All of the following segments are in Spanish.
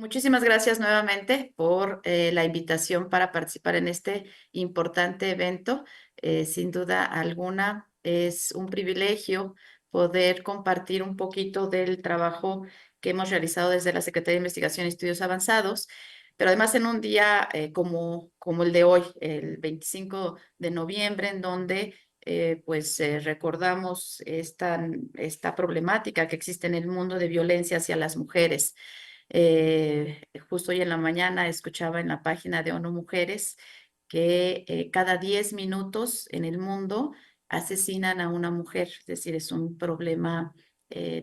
Muchísimas gracias nuevamente por la invitación para participar en este importante evento. Sin duda alguna, es un privilegio poder compartir un poquito del trabajo que hemos realizado desde la Secretaría de Investigación y Estudios Avanzados, pero además en un día como el de hoy, el 25 de noviembre, en donde recordamos esta problemática que existe en el mundo de violencia hacia las mujeres. Justo hoy en la mañana escuchaba en la página de ONU Mujeres que cada 10 minutos en el mundo asesinan a una mujer, es decir, es un problema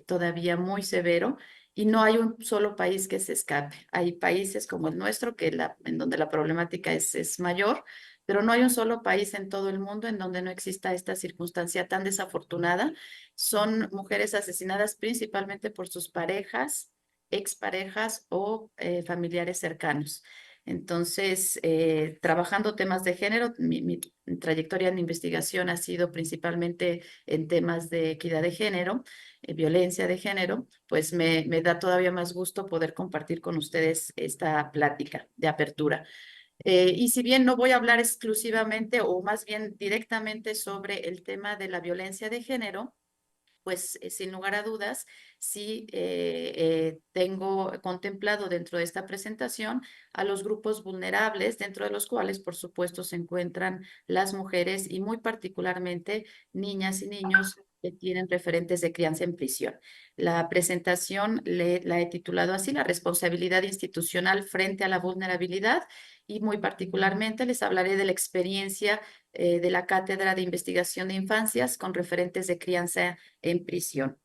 todavía muy severo y no hay un solo país que se escape. Hay países como el nuestro en donde la problemática es mayor, pero no hay un solo país en todo el mundo en donde no exista esta circunstancia tan desafortunada. Son mujeres asesinadas principalmente por sus parejas, exparejas o familiares cercanos. Entonces, trabajando temas de género, mi trayectoria en investigación ha sido principalmente en temas de equidad de género, violencia de género, pues me da todavía más gusto poder compartir con ustedes esta plática de apertura. Y si bien no voy a hablar exclusivamente o más bien directamente sobre el tema de la violencia de género, pues sin lugar a dudas, sí tengo contemplado dentro de esta presentación a los grupos vulnerables, dentro de los cuales, por supuesto, se encuentran las mujeres y muy particularmente niñas y niños que tienen referentes de crianza en prisión. La presentación la he titulado así, la responsabilidad institucional frente a la vulnerabilidad, y muy particularmente les hablaré de la experiencia de la Cátedra de Investigación de Infancias con referentes de crianza en prisión.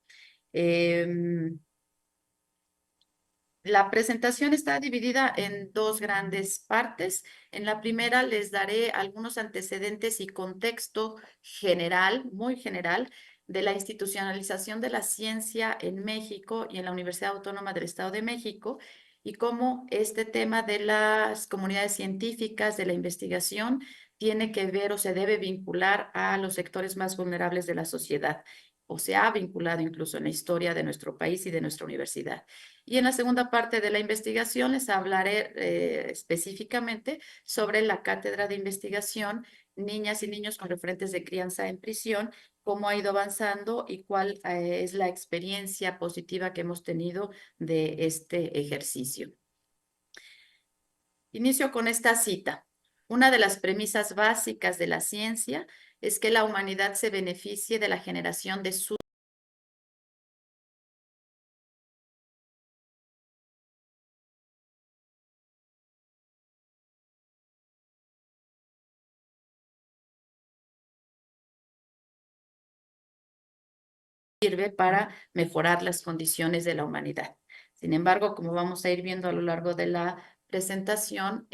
La presentación está dividida en dos grandes partes. En la primera les daré algunos antecedentes y contexto general, muy general, de la institucionalización de la ciencia en México y en la Universidad Autónoma del Estado de México, y cómo este tema de las comunidades científicas, de la investigación, tiene que ver o se debe vincular a los sectores más vulnerables de la sociedad, o se ha vinculado incluso en la historia de nuestro país y de nuestra universidad. Y en la segunda parte de la investigación les hablaré específicamente sobre la Cátedra de Investigación Niñas y Niños con Referentes de Crianza en Prisión, cómo ha ido avanzando y cuál es la experiencia positiva que hemos tenido de este ejercicio. Inicio con esta cita. Una de las premisas básicas de la ciencia es que la humanidad se beneficie de la generación de su sirve para mejorar las condiciones de la humanidad. Sin embargo, como vamos a ir viendo a lo largo de la presentación,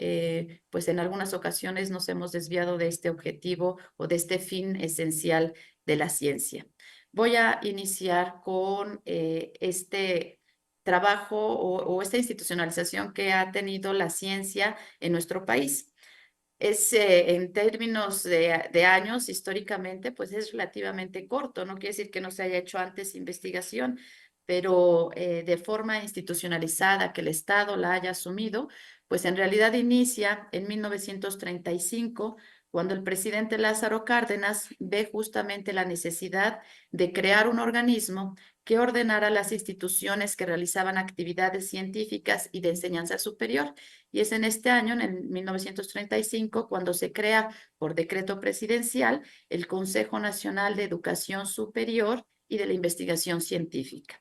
pues en algunas ocasiones nos hemos desviado de este objetivo o de este fin esencial de la ciencia. Voy a iniciar con este trabajo o esta institucionalización que ha tenido la ciencia en nuestro país. En términos de años, históricamente, pues es relativamente corto. No quiere decir que no se haya hecho antes investigación, pero de forma institucionalizada, que el Estado la haya asumido, pues en realidad inicia en 1935, cuando el presidente Lázaro Cárdenas ve justamente la necesidad de crear un organismo que ordenara las instituciones que realizaban actividades científicas y de enseñanza superior. Y es en este año, en el 1935, cuando se crea por decreto presidencial el Consejo Nacional de Educación Superior y de la Investigación Científica.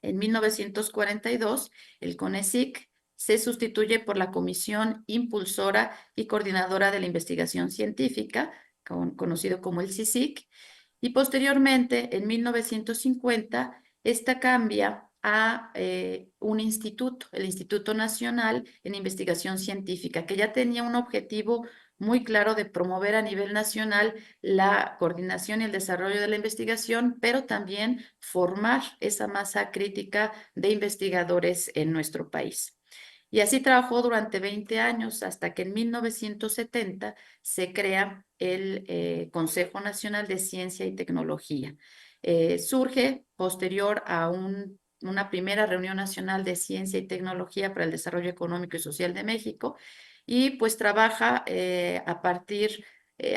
En 1942, el CONECYT se sustituye por la Comisión Impulsora y Coordinadora de la Investigación Científica, conocido como el CICIC, y posteriormente, en 1950, esta cambia a un instituto, el Instituto Nacional en Investigación Científica, que ya tenía un objetivo muy claro de promover a nivel nacional la coordinación y el desarrollo de la investigación, pero también formar esa masa crítica de investigadores en nuestro país. Y así trabajó durante 20 años hasta que en 1970 se crea el Consejo Nacional de Ciencia y Tecnología. Surge posterior a una primera reunión nacional de ciencia y tecnología para el desarrollo económico y social de México, y pues trabaja a partir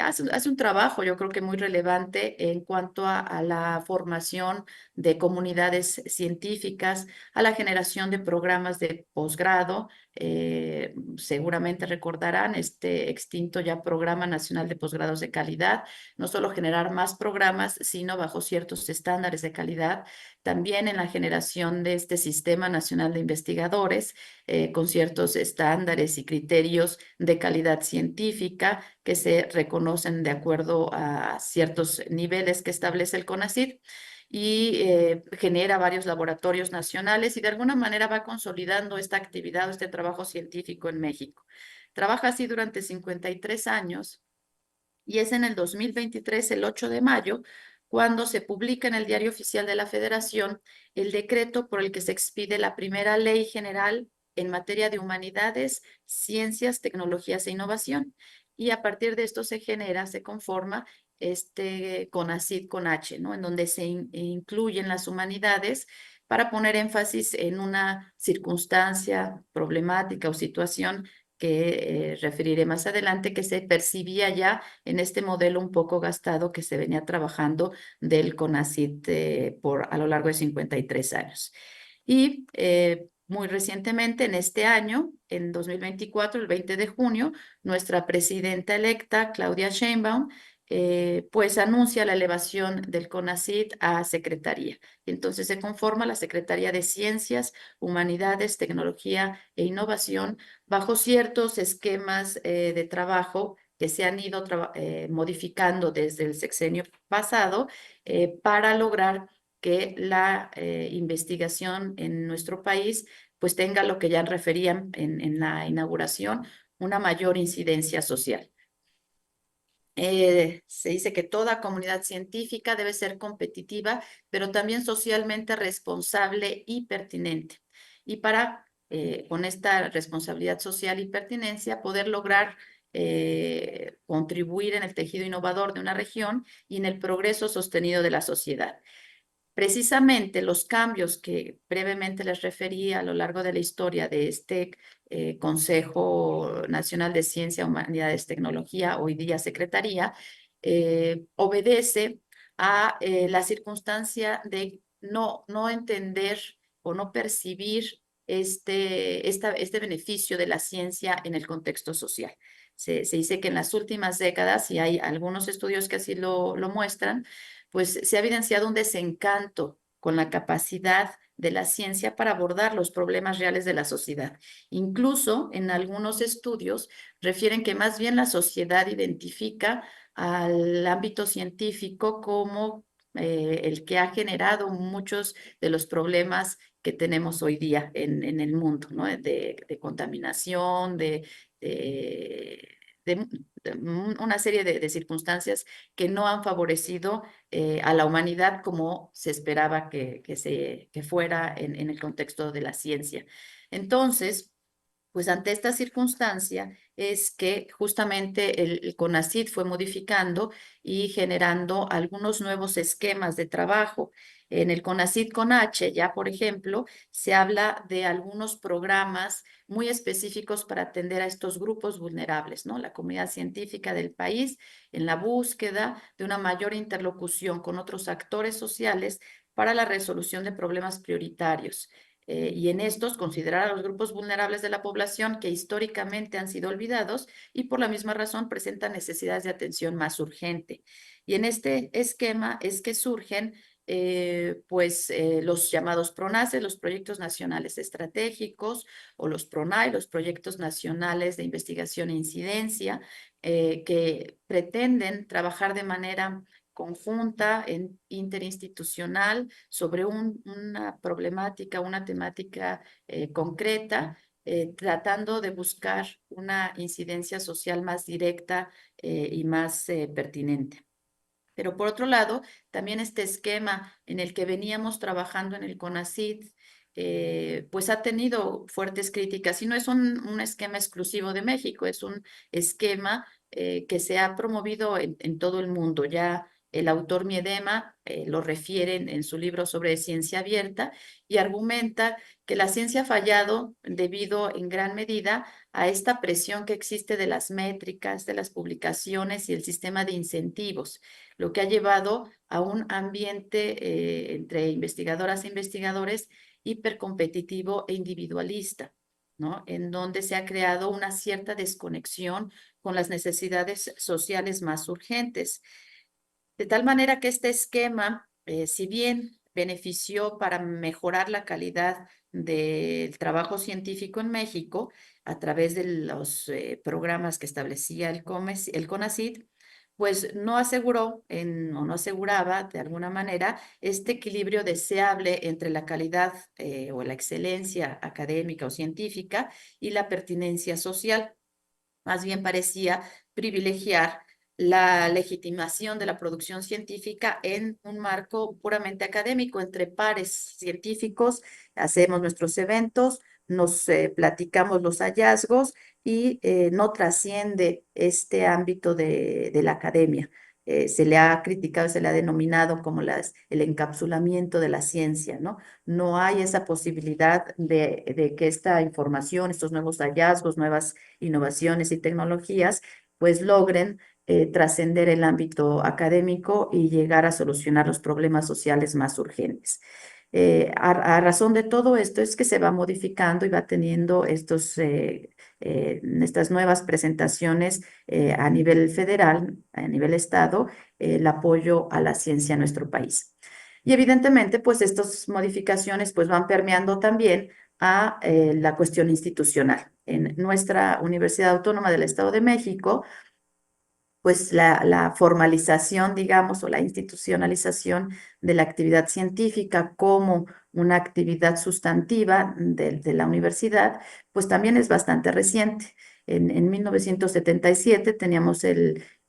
hace un trabajo, yo creo que muy relevante en cuanto a la formación de comunidades científicas, a la generación de programas de posgrado. Seguramente recordarán este extinto ya Programa Nacional de Posgrados de Calidad, no solo generar más programas, sino bajo ciertos estándares de calidad, también en la generación de este Sistema Nacional de Investigadores, con ciertos estándares y criterios de calidad científica que se reconocen de acuerdo a ciertos niveles que establece el CONACYT, y genera varios laboratorios nacionales y de alguna manera va consolidando esta actividad o este trabajo científico en México. Trabaja así durante 53 años y es en el 2023, el 8 de mayo, cuando se publica en el Diario Oficial de la Federación el decreto por el que se expide la primera ley general en materia de humanidades, ciencias, tecnologías e innovación. Y a partir de esto se genera, se conforma este CONACYT con H, ¿no? En donde se incluyen las humanidades para poner énfasis en una circunstancia, problemática o situación que referiré más adelante, que se percibía ya en este modelo un poco gastado que se venía trabajando del CONACYT a lo largo de 53 años. Y muy recientemente, en este año, en 2024, el 20 de junio, nuestra presidenta electa, Claudia Sheinbaum, pues anuncia la elevación del CONACYT a secretaría. Entonces se conforma la Secretaría de Ciencias, Humanidades, Tecnología e Innovación bajo ciertos esquemas de trabajo que se han ido modificando desde el sexenio pasado para lograr que la investigación en nuestro país pues tenga lo que ya referían en la inauguración, una mayor incidencia social. Se dice que toda comunidad científica debe ser competitiva, pero también socialmente responsable y pertinente. Y para, con esta responsabilidad social y pertinencia, poder lograr contribuir en el tejido innovador de una región y en el progreso sostenido de la sociedad. Precisamente los cambios que brevemente les referí a lo largo de la historia de este Consejo Nacional de Ciencia, Humanidades, Tecnología, hoy día Secretaría, obedece a la circunstancia de no entender o no percibir este beneficio de la ciencia en el contexto social. Se dice que en las últimas décadas, y hay algunos estudios que así lo muestran, pues se ha evidenciado un desencanto con la capacidad de la ciencia para abordar los problemas reales de la sociedad. Incluso en algunos estudios refieren que más bien la sociedad identifica al ámbito científico como el que ha generado muchos de los problemas que tenemos hoy día en el mundo, ¿no? De contaminación, de, una serie de circunstancias que no han favorecido a la humanidad como se esperaba que fuera en el contexto de la ciencia. Entonces, pues ante esta circunstancia es que justamente el CONACYT fue modificando y generando algunos nuevos esquemas de trabajo. En el CONACYT con H, ya por ejemplo, se habla de algunos programas muy específicos para atender a estos grupos vulnerables, ¿no? La comunidad científica del país en la búsqueda de una mayor interlocución con otros actores sociales para la resolución de problemas prioritarios. Y en estos considerar a los grupos vulnerables de la población que históricamente han sido olvidados y por la misma razón presentan necesidades de atención más urgente. Y en este esquema es que surgen los llamados PRONACE, los proyectos nacionales estratégicos, o los PRONAI, los proyectos nacionales de investigación e incidencia, que pretenden trabajar de manera conjunta, interinstitucional, sobre una problemática, una temática concreta, tratando de buscar una incidencia social más directa y más pertinente. Pero por otro lado, también este esquema en el que veníamos trabajando en el CONACYT, pues ha tenido fuertes críticas y no es un esquema exclusivo de México, es un esquema que se ha promovido en todo el mundo. Ya El autor Miedema lo refiere en su libro sobre ciencia abierta y argumenta que la ciencia ha fallado debido en gran medida a esta presión que existe de las métricas, de las publicaciones y el sistema de incentivos, lo que ha llevado a un ambiente entre investigadoras e investigadores hipercompetitivo e individualista, ¿no? En donde se ha creado una cierta desconexión con las necesidades sociales más urgentes. De tal manera que este esquema, si bien benefició para mejorar la calidad del trabajo científico en México a través de los programas que establecía el CONACYT, pues no aseguró o no aseguraba de alguna manera este equilibrio deseable entre la calidad o la excelencia académica o científica y la pertinencia social. Más bien parecía privilegiar la legitimación de la producción científica en un marco puramente académico, entre pares científicos, hacemos nuestros eventos, nos platicamos los hallazgos y no trasciende este ámbito de la academia. Se le ha criticado, se le ha denominado como el encapsulamiento de la ciencia, ¿no? No hay esa posibilidad de que esta información, estos nuevos hallazgos, nuevas innovaciones y tecnologías, pues logren trascender el ámbito académico y llegar a solucionar los problemas sociales más urgentes. A razón de todo esto es que se va modificando y va teniendo estas nuevas presentaciones a nivel federal, a nivel estado, el apoyo a la ciencia en nuestro país. Y evidentemente, pues estas modificaciones pues van permeando también a la cuestión institucional. En nuestra Universidad Autónoma del Estado de México, pues la formalización, digamos, o la institucionalización de la actividad científica como una actividad sustantiva de la universidad, pues también es bastante reciente. En 1977 teníamos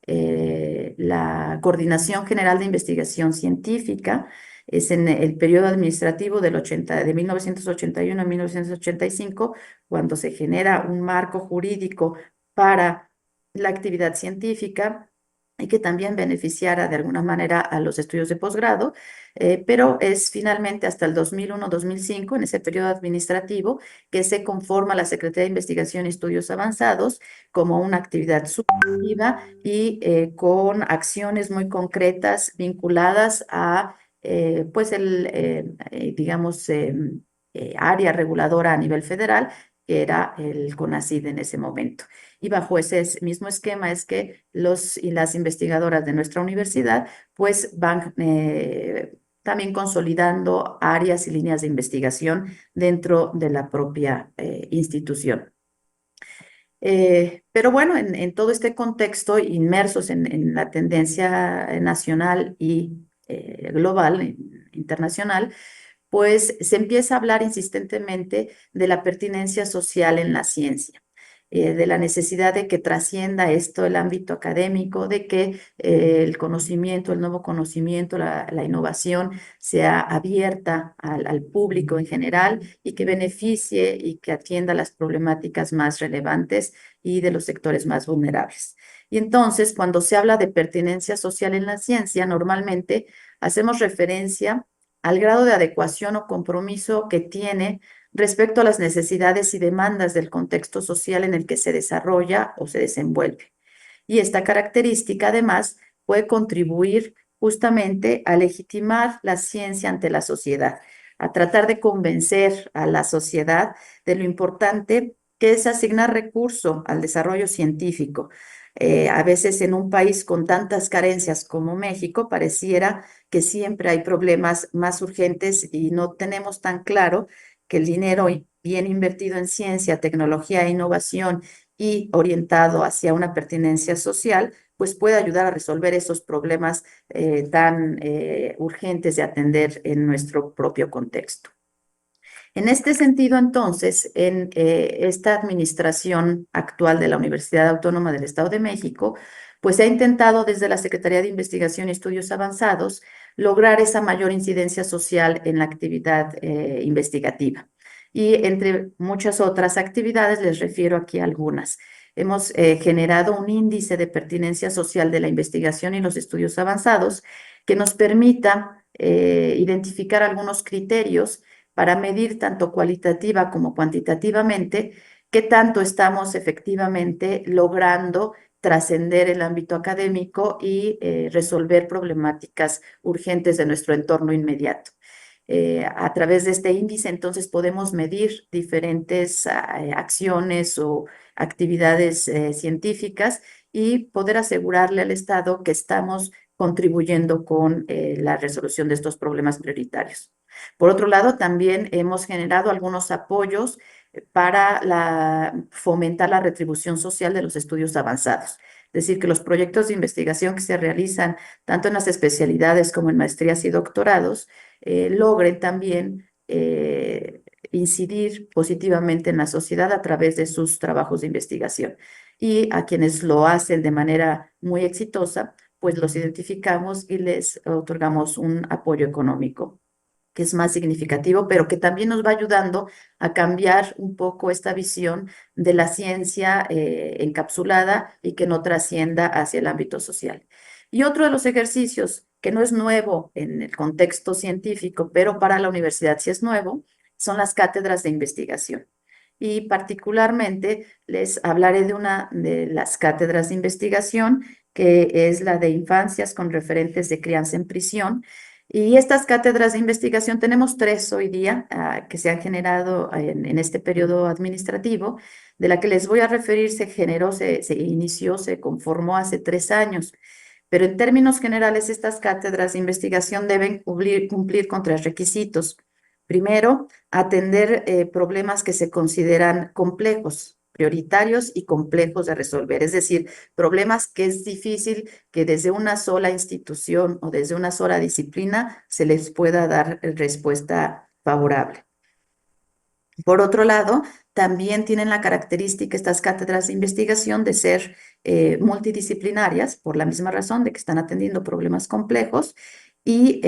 la Coordinación General de Investigación Científica. Es en el periodo administrativo de 1981 a 1985, cuando se genera un marco jurídico para la actividad científica y que también beneficiara de alguna manera a los estudios de posgrado, pero es finalmente hasta el 2001-2005, en ese periodo administrativo, que se conforma la Secretaría de Investigación y Estudios Avanzados como una actividad sustantiva y con acciones muy concretas vinculadas a, pues, digamos, área reguladora a nivel federal, que era el CONACYT en ese momento. Y bajo ese mismo esquema es que los y las investigadoras de nuestra universidad pues van también consolidando áreas y líneas de investigación dentro de la propia institución. Pero bueno, en todo este contexto, inmersos en la tendencia nacional y global, internacional, pues se empieza a hablar insistentemente de la pertinencia social en la ciencia, de la necesidad de que trascienda esto el ámbito académico, de que el conocimiento, el nuevo conocimiento, la innovación sea abierta al público en general y que beneficie y que atienda las problemáticas más relevantes y de los sectores más vulnerables. Y entonces, cuando se habla de pertinencia social en la ciencia, normalmente hacemos referencia al grado de adecuación o compromiso que tiene respecto a las necesidades y demandas del contexto social en el que se desarrolla o se desenvuelve. Y esta característica, además, puede contribuir justamente a legitimar la ciencia ante la sociedad, a tratar de convencer a la sociedad de lo importante que es asignar recurso al desarrollo científico. A veces en un país con tantas carencias como México, pareciera que siempre hay problemas más urgentes y no tenemos tan claro que el dinero bien invertido en ciencia, tecnología e innovación y orientado hacia una pertinencia social, pues puede ayudar a resolver esos problemas tan urgentes de atender en nuestro propio contexto. En este sentido, entonces, en esta administración actual de la Universidad Autónoma del Estado de México, pues se ha intentado desde la Secretaría de Investigación y Estudios Avanzados lograr esa mayor incidencia social en la actividad investigativa. Y entre muchas otras actividades, les refiero aquí a algunas. hemos generado un índice de pertinencia social de la investigación y los estudios avanzados que nos permita identificar algunos criterios para medir tanto cualitativa como cuantitativamente qué tanto estamos efectivamente logrando trascender el ámbito académico y resolver problemáticas urgentes de nuestro entorno inmediato. A través de este índice, entonces, podemos medir diferentes acciones o actividades científicas y poder asegurarle al Estado que estamos contribuyendo con la resolución de estos problemas prioritarios. Por otro lado, también hemos generado algunos apoyos para fomentar la retribución social de los estudios avanzados. Es decir, que los proyectos de investigación que se realizan tanto en las especialidades como en maestrías y doctorados logren también incidir positivamente en la sociedad a través de sus trabajos de investigación. Y a quienes lo hacen de manera muy exitosa, pues los identificamos y les otorgamos un apoyo económico que es más significativo, pero que también nos va ayudando a cambiar un poco esta visión de la ciencia encapsulada y que no trascienda hacia el ámbito social. Y otro de los ejercicios que no es nuevo en el contexto científico, pero para la universidad sí es nuevo, son las cátedras de investigación. Y particularmente les hablaré de una de las cátedras de investigación, que es la de infancias con referentes de crianza en prisión. Y estas cátedras de investigación, tenemos tres hoy día que se han generado en este periodo administrativo, de la que les voy a referir, se generó, se inició, se conformó hace 3 años. Pero en términos generales, estas cátedras de investigación deben cumplir con tres requisitos. Primero, atender problemas que se consideran complejos, prioritarios y complejos de resolver, es decir, problemas que es difícil que desde una sola institución o desde una sola disciplina se les pueda dar respuesta favorable. Por otro lado, también tienen la característica estas cátedras de investigación de ser multidisciplinarias, por la misma razón de que están atendiendo problemas complejos y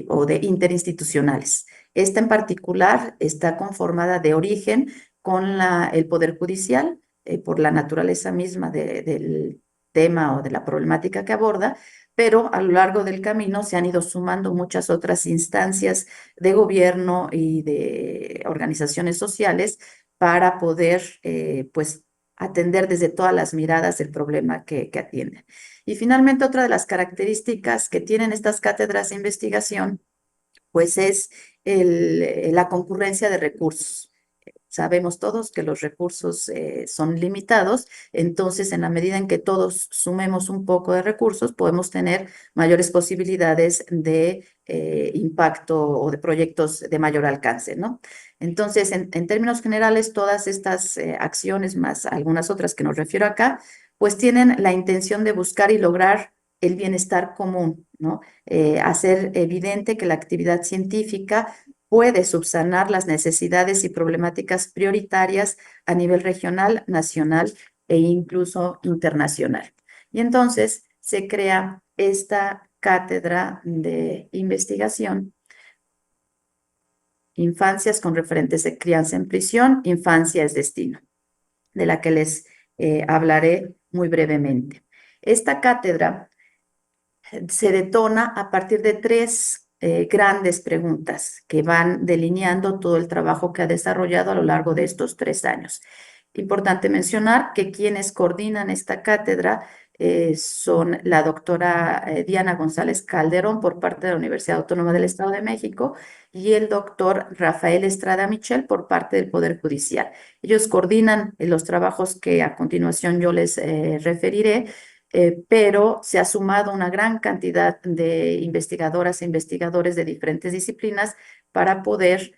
o de interinstitucionales. Esta en particular está conformada de origen con el Poder Judicial, por la naturaleza misma del tema o de la problemática que aborda, pero a lo largo del camino se han ido sumando muchas otras instancias de gobierno y de organizaciones sociales para poder, pues, atender desde todas las miradas el problema que atienden. Y finalmente, otra de las características que tienen estas cátedras de investigación, pues es la concurrencia de recursos. Sabemos todos que los recursos son limitados, entonces en la medida en que todos sumemos un poco de recursos, podemos tener mayores posibilidades de impacto o de proyectos de mayor alcance, ¿no? Entonces, en términos generales, todas estas acciones, más algunas otras que nos refiero acá, pues tienen la intención de buscar y lograr el bienestar común, ¿no? Hacer evidente que la actividad científica puede subsanar las necesidades y problemáticas prioritarias a nivel regional, nacional e incluso internacional. Y entonces se crea esta cátedra de investigación, Infancias con referentes de crianza en prisión, Infancia es destino, de la que les hablaré muy brevemente. Esta cátedra se detona a partir de tres grandes preguntas que van delineando todo el trabajo que ha desarrollado a lo largo de estos 3 años. Importante mencionar que quienes coordinan esta cátedra son la doctora Diana González Calderón por parte de la Universidad Autónoma del Estado de México y el doctor Rafael Estrada Michel por parte del Poder Judicial. Ellos coordinan los trabajos que a continuación yo les referiré, pero se ha sumado una gran cantidad de investigadoras e investigadores de diferentes disciplinas para poder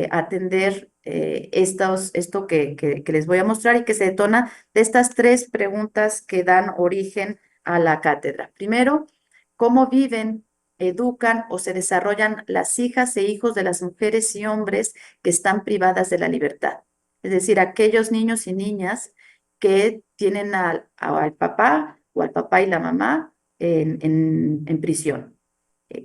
atender esto que les voy a mostrar y que se detona de estas tres preguntas que dan origen a la cátedra. Primero, ¿cómo viven, educan o se desarrollan las hijas e hijos de las mujeres y hombres que están privadas de la libertad? Es decir, aquellos niños y niñas que tienen al papá o al papá y la mamá en prisión.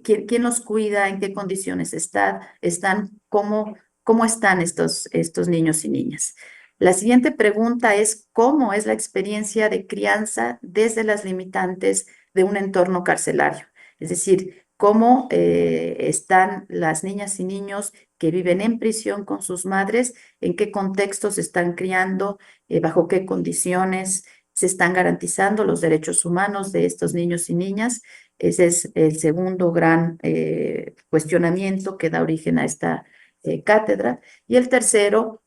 ¿Quién los cuida? ¿En qué condiciones están? ¿Cómo están estos niños y niñas? La siguiente pregunta es, ¿cómo es la experiencia de crianza desde las limitantes de un entorno carcelario? Es decir, ¿cómo están las niñas y niños que viven en prisión con sus madres? ¿En qué contextos se están criando? ¿Bajo qué condiciones se están garantizando los derechos humanos de estos niños y niñas? Ese es el segundo gran cuestionamiento que da origen a esta cátedra. Y el tercero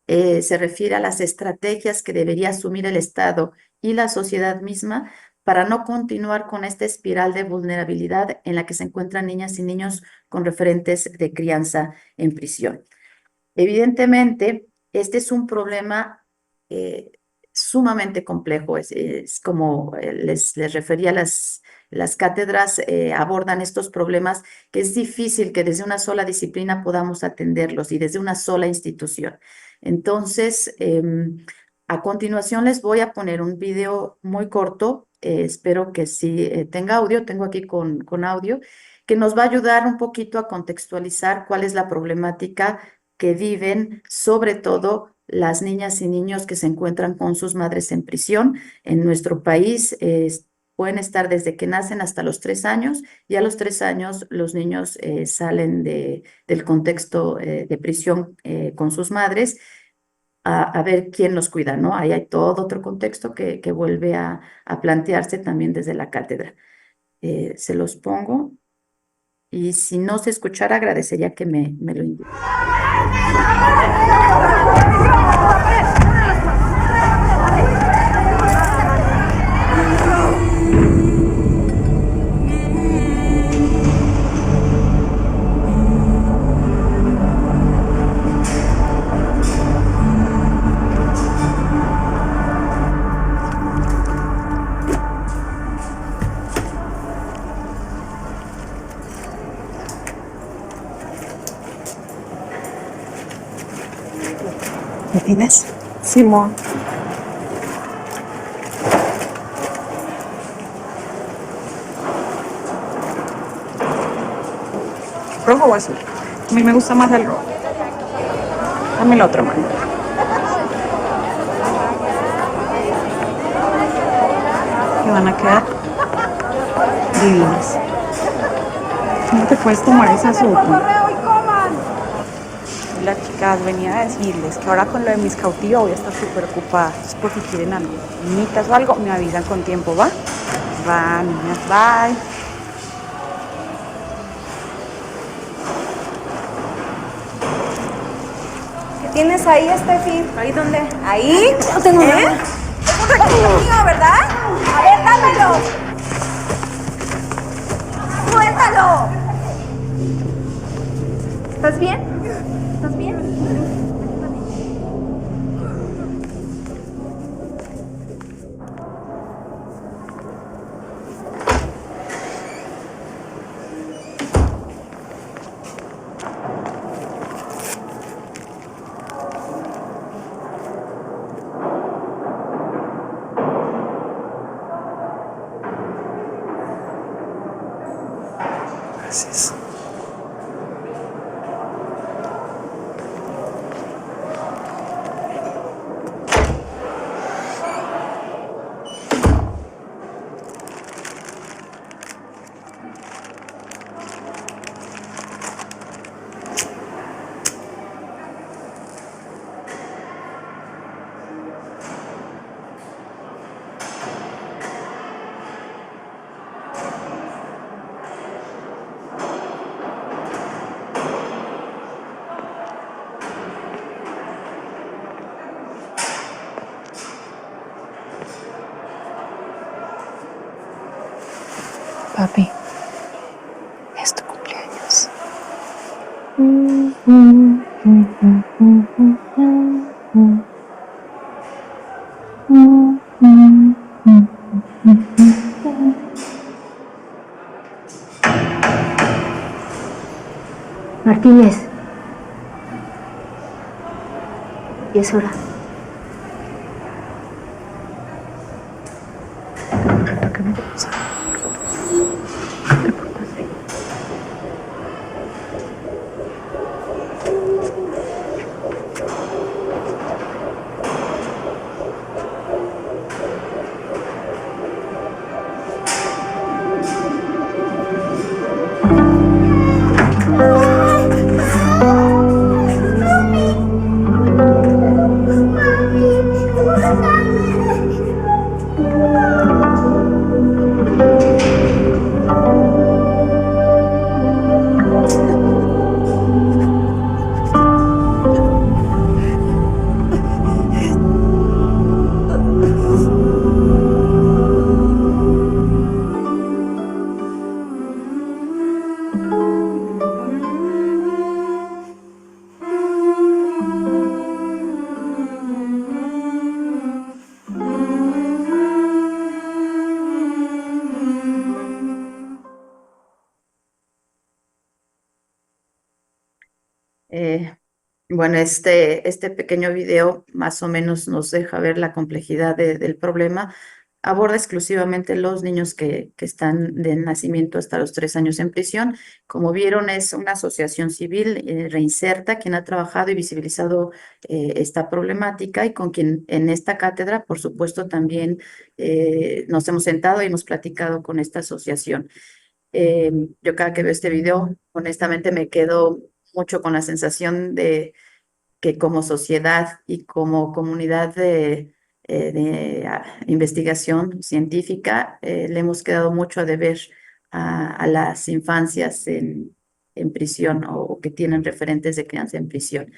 se refiere a las estrategias que debería asumir el Estado y la sociedad misma para no continuar con esta espiral de vulnerabilidad en la que se encuentran niñas y niños con referentes de crianza en prisión. Evidentemente, este es un problema eh, sumamente complejo. Es como les refería, las cátedras abordan estos problemas que es difícil que desde una sola disciplina podamos atenderlos y desde una sola institución. Entonces, a continuación les voy a poner un video muy corto. Espero que sí tenga audio. Tengo aquí con audio que nos va a ayudar un poquito a contextualizar cuál es la problemática que viven sobre todo las niñas y niños que se encuentran con sus madres en prisión. En nuestro país pueden estar desde que nacen hasta los 3 años y a los 3 años los niños salen del contexto de prisión con sus madres a ver quién los cuida, ¿no? Ahí hay todo otro contexto que vuelve a plantearse también desde la cátedra. Se los pongo y si no se escuchara agradecería que me lo indique. ¿Me tienes? Simón. ¿Rojo o azul? A mí me gusta más el rojo. Dame el otro, mano. Que van a quedar divinas. ¿Cómo te puedes tomar esa sopa? Hola chicas, venía a decirles que ahora con lo de mis cautivos voy a estar súper ocupada. Es por si quieren algo, niñitas o algo, me avisan con tiempo, ¿va? Va, niñas, bye. ¿Qué tienes ahí, Steffi? ¿Ahí dónde? ¿Ahí? No tengo nada. Es un regalo mío, ¿verdad? A ver, dámelo. ¡Suéltalo! ¿Estás bien? ¿Estás bien? Gracias. Papi, es tu cumpleaños. Martínez, y es hora. ¿Qué me pasa? Bueno, este pequeño video más o menos nos deja ver la complejidad del problema. Aborda exclusivamente los niños que están de nacimiento hasta los 3 años en prisión. Como vieron, es una asociación civil, Reinserta, quien ha trabajado y visibilizado esta problemática y con quien en esta cátedra, por supuesto, también nos hemos sentado y hemos platicado con esta asociación. Yo cada que veo este video, honestamente me quedo mucho con la sensación de que como sociedad y como comunidad de investigación científica le hemos quedado mucho a deber a las infancias en prisión o que tienen referentes de crianza en prisión.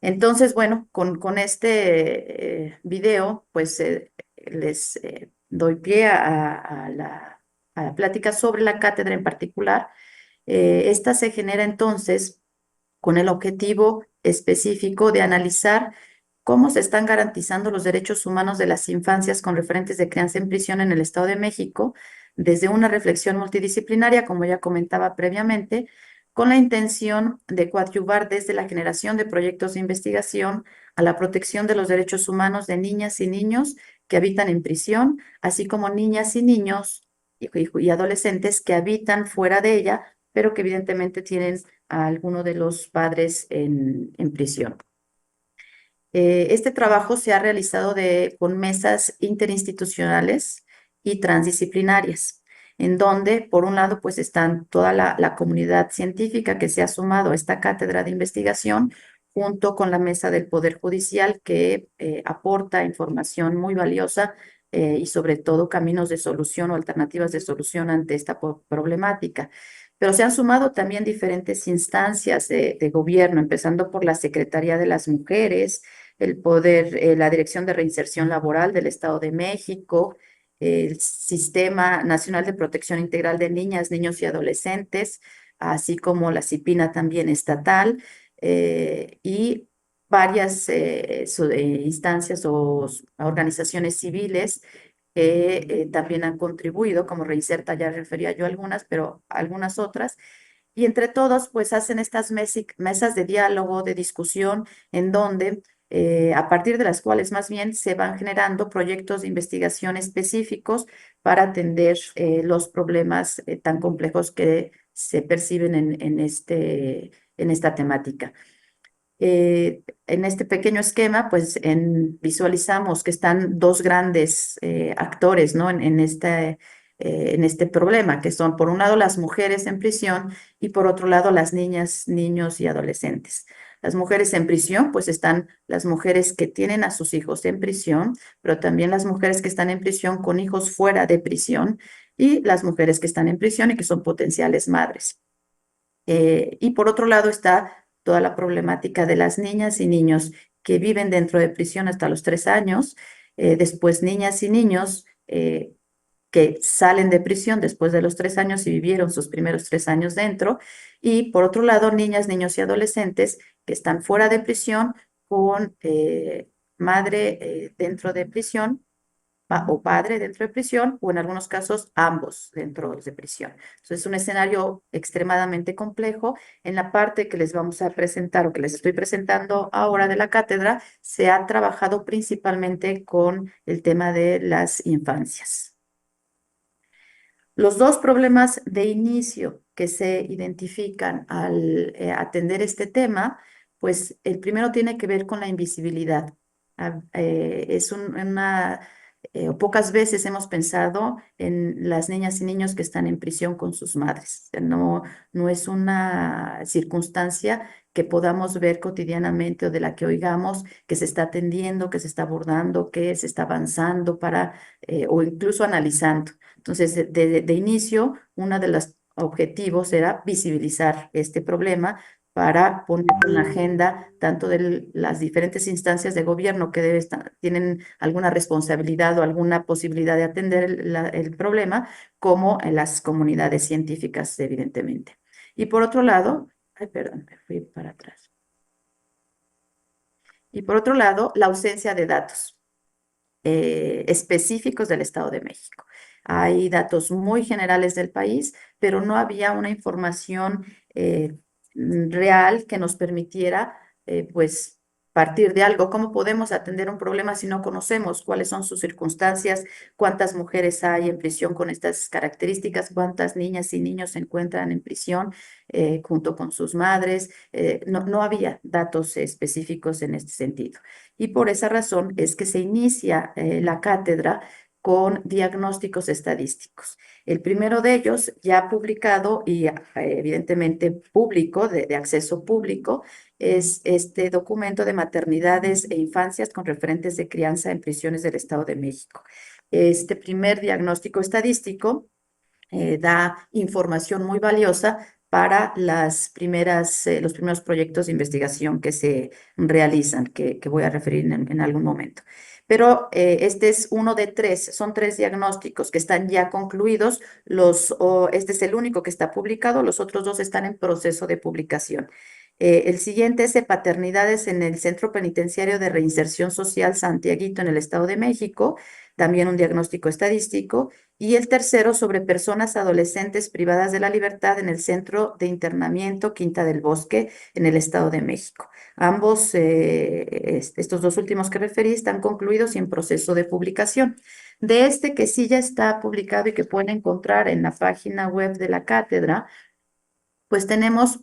Entonces, bueno, con este video, pues les doy pie a la plática sobre la cátedra en particular. Esta se genera entonces con el objetivo específico de analizar cómo se están garantizando los derechos humanos de las infancias con referentes de crianza en prisión en el Estado de México, desde una reflexión multidisciplinaria, como ya comentaba previamente, con la intención de coadyuvar desde la generación de proyectos de investigación a la protección de los derechos humanos de niñas y niños que habitan en prisión, así como niñas y niños y adolescentes que habitan fuera de ella, pero que evidentemente tienen a alguno de los padres en prisión. Este trabajo se ha realizado con mesas interinstitucionales y transdisciplinarias, en donde, por un lado, pues están toda la comunidad científica que se ha sumado a esta cátedra de investigación, junto con la mesa del Poder Judicial, que aporta información muy valiosa y sobre todo caminos de solución o alternativas de solución ante esta problemática. Pero se han sumado también diferentes instancias de gobierno, empezando por la Secretaría de las Mujeres, la Dirección de Reinserción Laboral del Estado de México, el Sistema Nacional de Protección Integral de Niñas, Niños y Adolescentes, así como la CIPINA también estatal, y varias instancias o organizaciones civiles que también han contribuido, como Reinserta, ya refería yo algunas, pero algunas otras. Y entre todos, pues hacen estas mesas de diálogo, de discusión, en donde, a partir de las cuales más bien se van generando proyectos de investigación específicos para atender los problemas tan complejos que se perciben en esta temática. En este pequeño esquema, pues visualizamos que están dos grandes actores, ¿no? En este problema, que son por un lado las mujeres en prisión y por otro lado las niñas, niños y adolescentes. Las mujeres en prisión, pues están las mujeres que tienen a sus hijos en prisión, pero también las mujeres que están en prisión con hijos fuera de prisión y las mujeres que están en prisión y que son potenciales madres. Y por otro lado está toda la problemática de las niñas y niños que viven dentro de prisión hasta los 3 años, después niñas y niños que salen de prisión después de los 3 años y vivieron sus primeros 3 años dentro, y por otro lado niñas, niños y adolescentes que están fuera de prisión con madre dentro de prisión o padre dentro de prisión, o en algunos casos ambos dentro de prisión. Entonces es un escenario extremadamente complejo. En la parte que les vamos a presentar o que les estoy presentando ahora de la cátedra, se ha trabajado principalmente con el tema de las infancias. Los dos problemas de inicio que se identifican al atender este tema, pues el primero tiene que ver con la invisibilidad. Pocas veces hemos pensado en las niñas y niños que están en prisión con sus madres. No es una circunstancia que podamos ver cotidianamente o de la que oigamos que se está atendiendo, que se está abordando, que se está avanzando o incluso analizando. Entonces, de inicio, uno de los objetivos era visibilizar este problema para poner en la agenda tanto de las diferentes instancias de gobierno que tienen alguna responsabilidad o alguna posibilidad de atender el problema, como en las comunidades científicas, evidentemente. Y por otro lado, perdón, me fui para atrás. Y por otro lado, la ausencia de datos específicos del Estado de México. Hay datos muy generales del país, pero no había una información real que nos permitiera pues partir de algo. ¿Cómo podemos atender un problema si no conocemos cuáles son sus circunstancias? ¿Cuántas mujeres hay en prisión con estas características? ¿Cuántas niñas y niños se encuentran en prisión junto con sus madres? No había datos específicos en este sentido. Y por esa razón es que se inicia la cátedra con diagnósticos estadísticos. El primero de ellos, ya publicado y evidentemente público, de acceso público, es este documento de maternidades e infancias con referentes de crianza en prisiones del Estado de México. Este primer diagnóstico estadístico da información muy valiosa para los primeros proyectos de investigación que se realizan, que voy a referir en algún momento. Pero este es uno de tres, son tres diagnósticos que están ya concluidos. Este es el único que está publicado, los otros dos están en proceso de publicación. El siguiente es de paternidades en el Centro Penitenciario de Reinserción Social Santiaguito en el Estado de México, también un diagnóstico estadístico. Y el tercero sobre personas adolescentes privadas de la libertad en el Centro de Internamiento Quinta del Bosque en el Estado de México. Ambos, estos dos últimos que referí, están concluidos y en proceso de publicación. De este que sí ya está publicado y que pueden encontrar en la página web de la cátedra, pues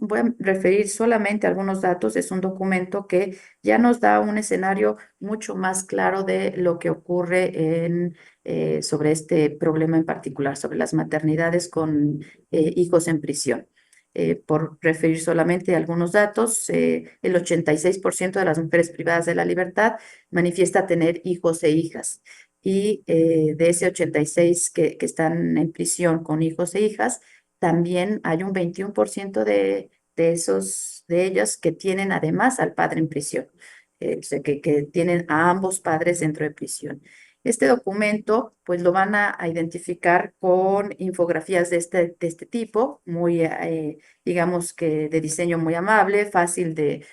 voy a referir solamente algunos datos, es un documento que ya nos da un escenario mucho más claro de lo que ocurre sobre este problema en particular, sobre las maternidades con hijos en prisión. Por referir solamente algunos datos, el 86% de las mujeres privadas de la libertad manifiesta tener hijos e hijas. Y de ese 86 que están en prisión con hijos e hijas, también hay un 21% de ellas que tienen además al padre en prisión, o sea, que tienen a ambos padres dentro de prisión. Este documento, pues lo van a identificar con infografías de este tipo, muy, digamos que de diseño muy amable, fácil de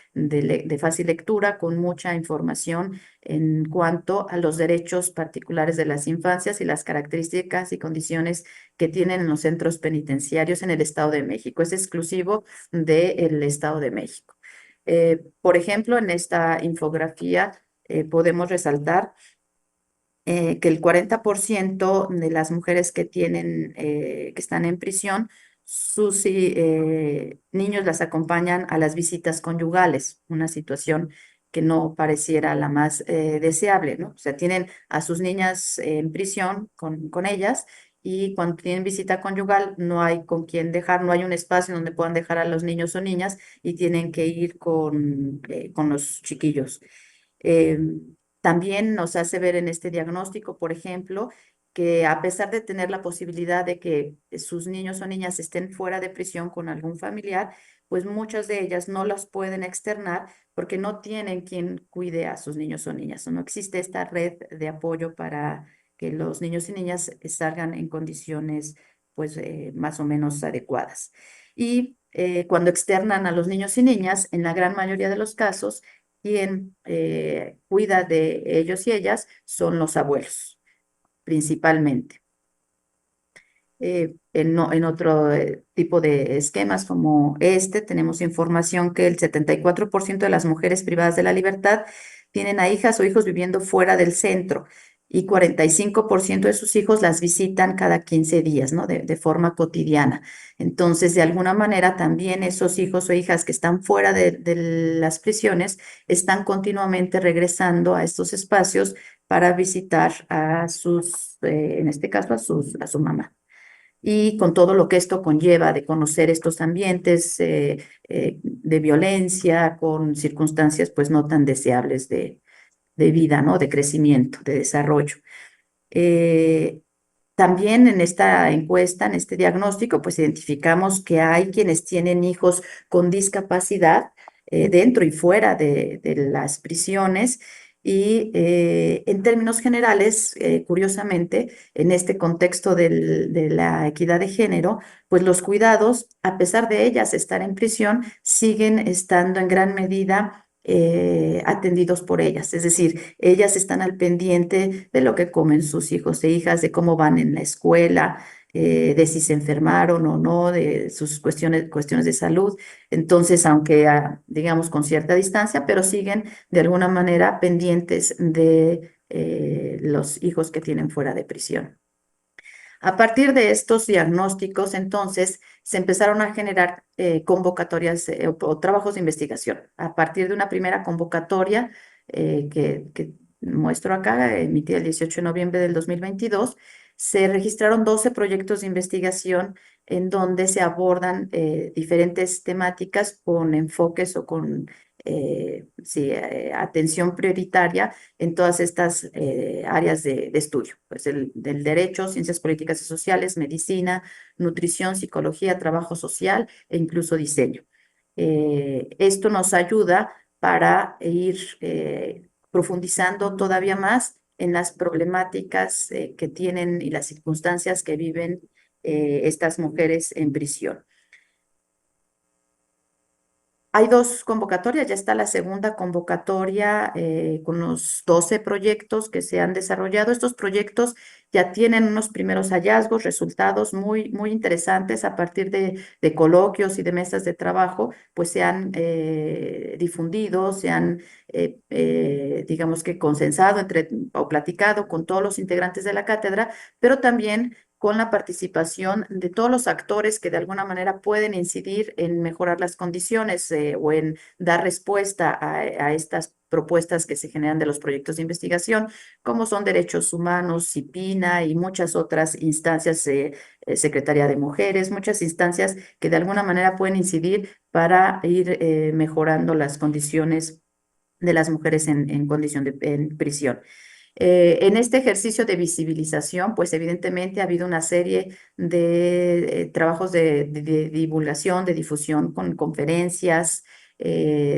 fácil lectura, con mucha información en cuanto a los derechos particulares de las infancias y las características y condiciones que tienen en los centros penitenciarios en el Estado de México. Es exclusivo del Estado de México. Por ejemplo, en esta infografía podemos resaltar que el 40% de las mujeres que están en prisión, sus niños las acompañan a las visitas conyugales, una situación que no pareciera la más deseable, ¿no? O sea, tienen a sus niñas en prisión con ellas, y cuando tienen visita conyugal no hay con quién dejar, no hay un espacio donde puedan dejar a los niños o niñas y tienen que ir con los chiquillos. Eh, También nos hace ver en este diagnóstico, por ejemplo, que a pesar de tener la posibilidad de que sus niños o niñas estén fuera de prisión con algún familiar, pues muchas de ellas no las pueden externar porque no tienen quien cuide a sus niños o niñas, o no existe esta red de apoyo para que los niños y niñas salgan en condiciones pues más o menos adecuadas. Y cuando externan a los niños y niñas, en la gran mayoría de los casos, quien cuida de ellos y ellas son los abuelos, principalmente. En otro tipo de esquemas como este, tenemos información que el 74% de las mujeres privadas de la libertad tienen a hijas o hijos viviendo fuera del centro, y 45% de sus hijos las visitan cada 15 días, ¿no? De forma cotidiana. Entonces, de alguna manera, también esos hijos o hijas que están fuera de las prisiones están continuamente regresando a estos espacios para visitar en este caso, a su mamá. Y con todo lo que esto conlleva de conocer estos ambientes de violencia, con circunstancias pues no tan deseables de vida, ¿no? De crecimiento, de desarrollo. Eh, También en esta encuesta, en este diagnóstico, pues identificamos que hay quienes tienen hijos con discapacidad dentro y fuera de las prisiones. Y en términos generales, curiosamente, en este contexto de la equidad de género, pues los cuidados, a pesar de ellas estar en prisión, siguen estando en gran medida atendidos por ellas. Es decir, ellas están al pendiente de lo que comen sus hijos e hijas, de cómo van en la escuela, de si se enfermaron o no, de sus cuestiones de salud. Entonces, aunque digamos con cierta distancia, pero siguen de alguna manera pendientes de los hijos que tienen fuera de prisión. A partir de estos diagnósticos, entonces, se empezaron a generar convocatorias o trabajos de investigación. A partir de una primera convocatoria que muestro acá, emitida el 18 de noviembre del 2022, se registraron 12 proyectos de investigación en donde se abordan diferentes temáticas con enfoques o con atención prioritaria en todas estas áreas de estudio, pues del derecho, ciencias políticas y sociales, medicina, nutrición, psicología, trabajo social e incluso diseño. Esto nos ayuda para ir profundizando todavía más en las problemáticas que tienen y las circunstancias que viven estas mujeres en prisión. Hay 2 convocatorias, ya está la segunda convocatoria con los 12 proyectos que se han desarrollado. Estos proyectos ya tienen unos primeros hallazgos, resultados muy interesantes a partir de coloquios y de mesas de trabajo, pues se han difundido, se han, digamos que consensado o platicado con todos los integrantes de la cátedra, pero también con la participación de todos los actores que de alguna manera pueden incidir en mejorar las condiciones o en dar respuesta a estas propuestas que se generan de los proyectos de investigación, como son derechos humanos, CIPINA y muchas otras instancias, Secretaría de Mujeres, muchas instancias que de alguna manera pueden incidir para ir mejorando las condiciones de las mujeres en condición en prisión. En este ejercicio de visibilización, pues evidentemente ha habido una serie de trabajos de divulgación, de difusión con conferencias,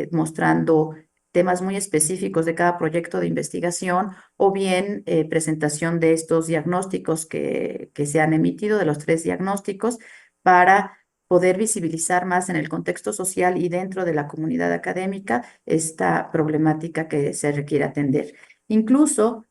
mostrando temas muy específicos de cada proyecto de investigación o bien presentación de estos diagnósticos que se han emitido, de los 3 diagnósticos, para poder visibilizar más en el contexto social y dentro de la comunidad académica esta problemática que se requiere atender. Incluso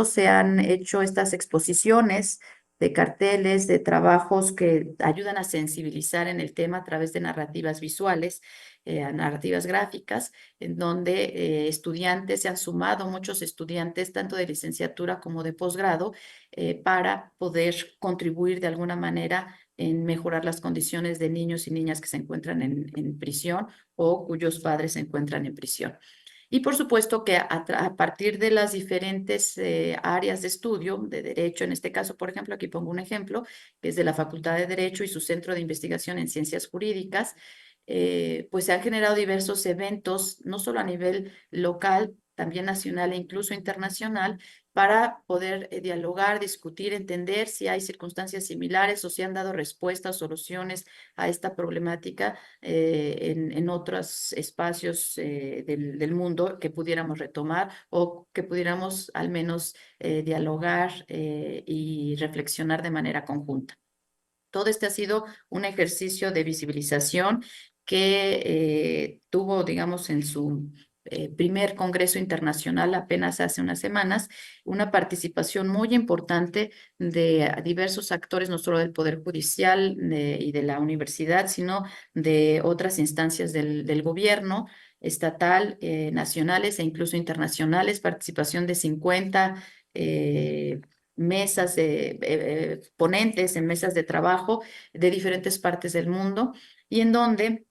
se han hecho estas exposiciones de carteles, de trabajos que ayudan a sensibilizar en el tema a través de narrativas visuales, narrativas gráficas, en donde estudiantes, se han sumado muchos estudiantes, tanto de licenciatura como de posgrado, para poder contribuir de alguna manera en mejorar las condiciones de niños y niñas que se encuentran en prisión o cuyos padres se encuentran en prisión. Y por supuesto que a partir de las diferentes áreas de estudio, de derecho, en este caso, por ejemplo, aquí pongo un ejemplo, que es de la Facultad de Derecho y su Centro de Investigación en Ciencias Jurídicas, pues se han generado diversos eventos, no solo a nivel local, también nacional e incluso internacional, para poder dialogar, discutir, entender si hay circunstancias similares o si han dado respuestas, soluciones a esta problemática en otros espacios del mundo que pudiéramos retomar o que pudiéramos al menos dialogar y reflexionar de manera conjunta. Todo este ha sido un ejercicio de visibilización que tuvo, digamos, en su primer Congreso Internacional apenas hace unas semanas, una participación muy importante de diversos actores, no solo del Poder Judicial y de la universidad, sino de otras instancias del gobierno estatal, nacionales e incluso internacionales, participación de 50 mesas de ponentes en mesas de trabajo de diferentes partes del mundo y en donde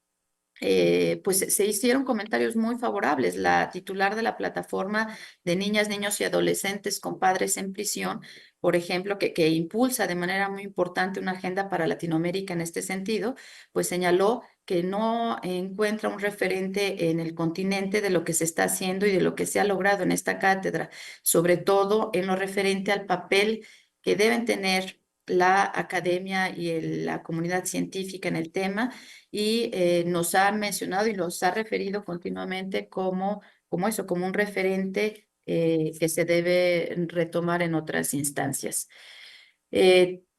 pues se hicieron comentarios muy favorables. La titular de la plataforma de niñas, niños y adolescentes con padres en prisión, por ejemplo, que impulsa de manera muy importante una agenda para Latinoamérica en este sentido, pues señaló que no encuentra un referente en el continente de lo que se está haciendo y de lo que se ha logrado en esta cátedra, sobre todo en lo referente al papel que deben tener la academia y la comunidad científica en el tema y nos ha mencionado y los ha referido continuamente como un referente que se debe retomar en otras instancias.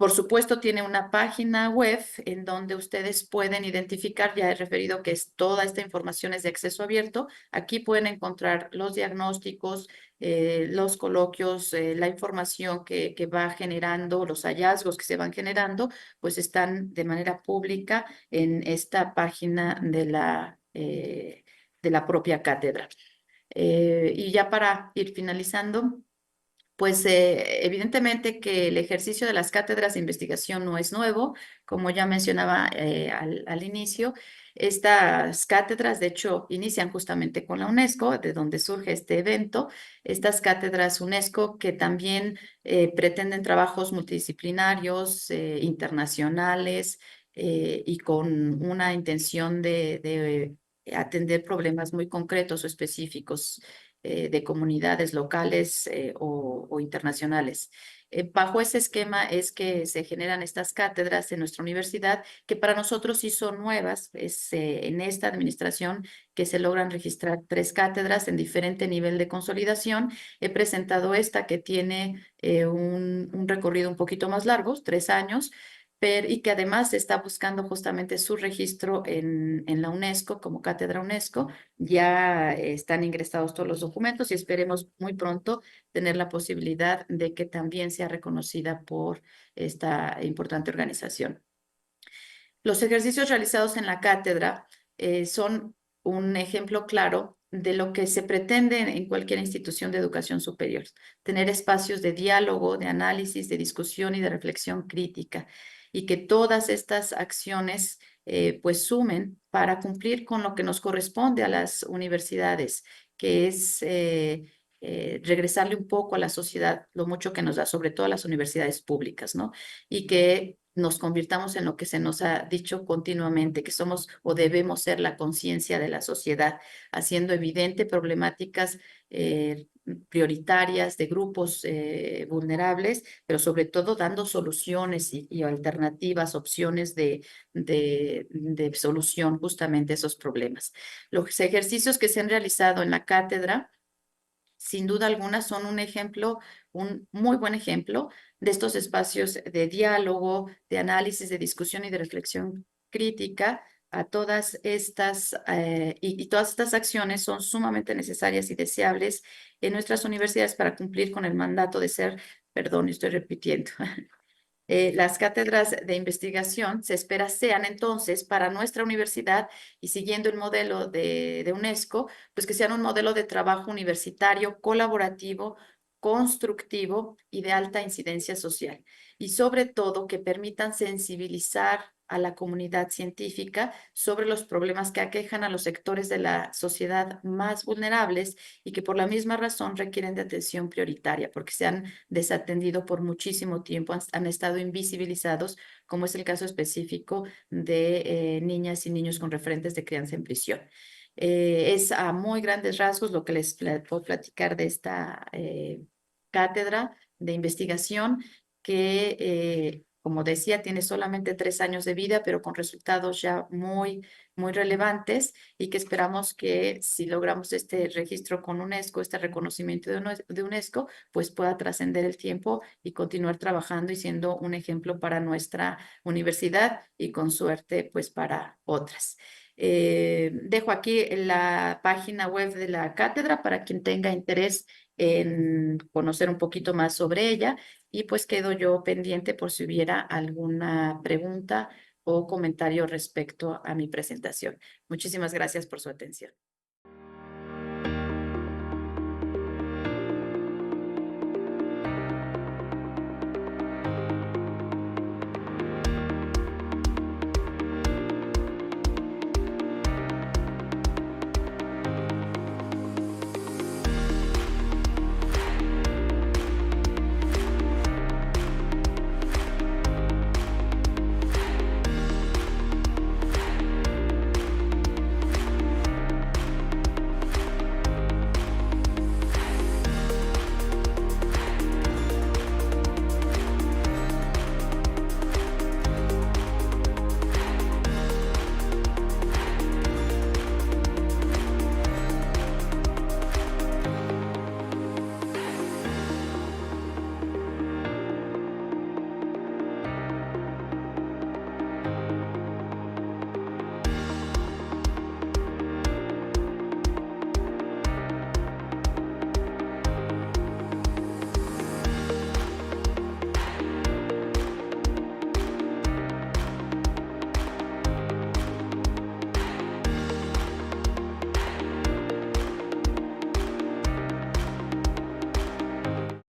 Por supuesto, tiene una página web en donde ustedes pueden identificar, ya he referido que toda esta información es de acceso abierto. Aquí pueden encontrar los diagnósticos, los coloquios, la información que va generando, los hallazgos que se van generando, pues están de manera pública en esta página de la propia cátedra. Y ya para ir finalizando, pues evidentemente que el ejercicio de las cátedras de investigación no es nuevo, como ya mencionaba al inicio. Estas cátedras, de hecho, inician justamente con la UNESCO, de donde surge este evento. Estas cátedras UNESCO que también pretenden trabajos multidisciplinarios, internacionales, y con una intención de atender problemas muy concretos o específicos de comunidades locales o internacionales. Bajo ese esquema es que se generan estas cátedras en nuestra universidad, que para nosotros sí son nuevas. Es en esta administración que se logran registrar 3 cátedras en diferente nivel de consolidación. He presentado esta que tiene un recorrido un poquito más largo, 3 años, y que además está buscando justamente su registro en la UNESCO como cátedra UNESCO. Ya están ingresados todos los documentos y esperemos muy pronto tener la posibilidad de que también sea reconocida por esta importante organización. Los ejercicios realizados en la cátedra son un ejemplo claro de lo que se pretende en cualquier institución de educación superior: tener espacios de diálogo, de análisis, de discusión y de reflexión crítica, y que todas estas acciones pues sumen para cumplir con lo que nos corresponde a las universidades, que es regresarle un poco a la sociedad lo mucho que nos da, sobre todo a las universidades públicas, ¿no? Y que nos convirtamos en lo que se nos ha dicho continuamente, que somos o debemos ser la conciencia de la sociedad, haciendo evidente problemáticas prioritarias de grupos vulnerables, pero sobre todo dando soluciones y alternativas, opciones de solución justamente a esos problemas. Los ejercicios que se han realizado en la cátedra, sin duda alguna, son un ejemplo, un muy buen ejemplo de estos espacios de diálogo, de análisis, de discusión y de reflexión crítica. A todas estas y todas estas acciones son sumamente necesarias y deseables en nuestras universidades para cumplir con el mandato de ser, perdón, estoy repitiendo. Las cátedras de investigación se espera sean entonces para nuestra universidad, y siguiendo el modelo de UNESCO, pues que sean un modelo de trabajo universitario colaborativo, constructivo y de alta incidencia social, y sobre todo que permitan sensibilizar a la comunidad científica sobre los problemas que aquejan a los sectores de la sociedad más vulnerables y que por la misma razón requieren de atención prioritaria, porque se han desatendido por muchísimo tiempo, han estado invisibilizados, como es el caso específico de niñas y niños con referentes de crianza en prisión. Es a muy grandes rasgos lo que les puedo platicar de esta cátedra de investigación que, como decía, tiene solamente 3 años de vida, pero con resultados ya muy, muy relevantes, y que esperamos que si logramos este registro con UNESCO, este reconocimiento de UNESCO, pues pueda trascender el tiempo y continuar trabajando y siendo un ejemplo para nuestra universidad y con suerte pues para otras. Dejo aquí la página web de la cátedra para quien tenga interés en conocer un poquito más sobre ella, y pues quedo yo pendiente por si hubiera alguna pregunta o comentario respecto a mi presentación. Muchísimas gracias por su atención.